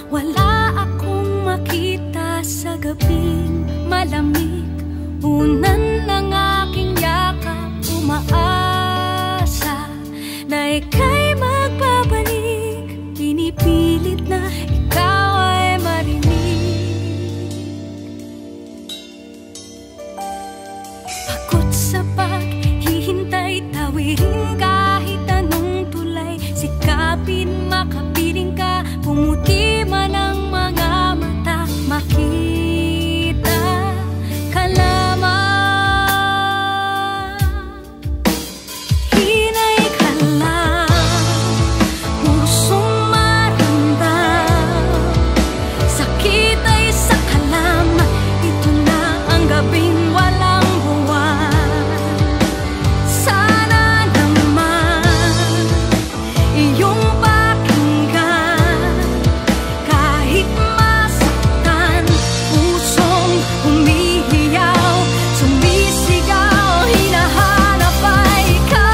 Wala akong makita sa gabing malamig. Unan ng aking yakap, umaasa na ika'y magbabalik. Pinipilit na ikaw ay marinig. Pagod sa paghihintay, tawirin kahit anong tulay. Sikapin makapiling ka, pumuti man ang mga mata. Makita ka lamang, hinay ka lang, pusong maramdam. Sakit ay sa kalam, ito na ang gabing walang buwan. Sana naman iyong pakinggan, kahit masaktan, pusong humihiyaw, sumisigaw, hinahanap ay ikaw.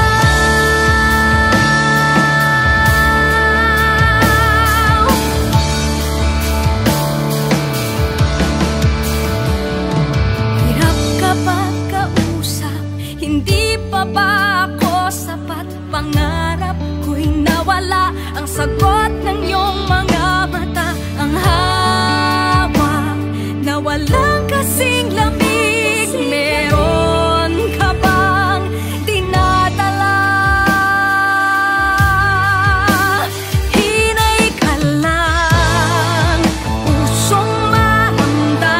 Hirap kapag kausap, hindi pa ba ako sapat? Pangarap ko'y nawala, ang sagot ng iyong mga mata. Ang hawak na walang kasing lamig, meron ka bang dinadala? Hinay ka lang, pusong maramdam.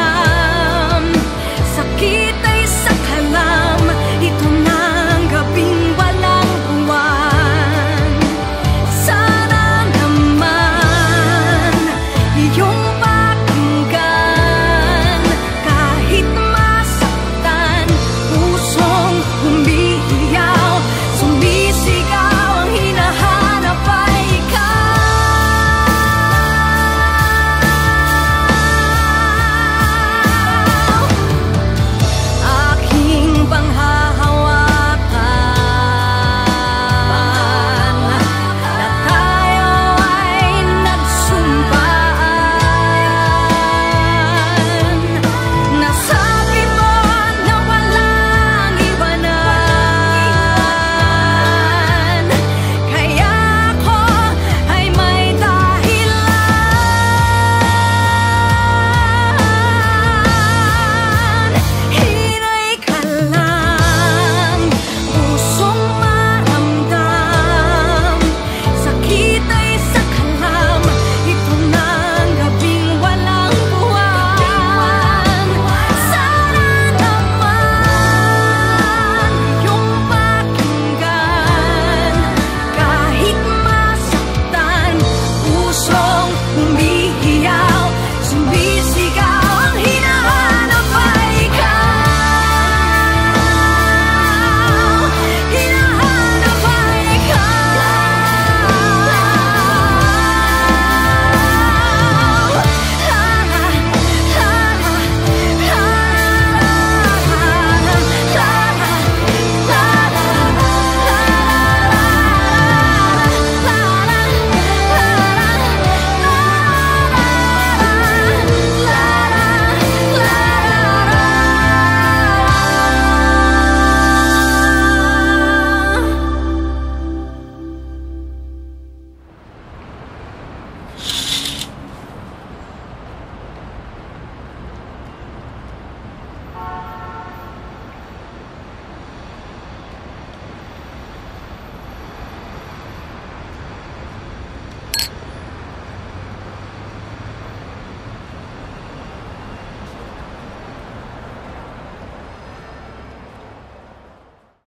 Sakit ay sa kalam, ito na ang gabing walang buwan. Sana naman iyong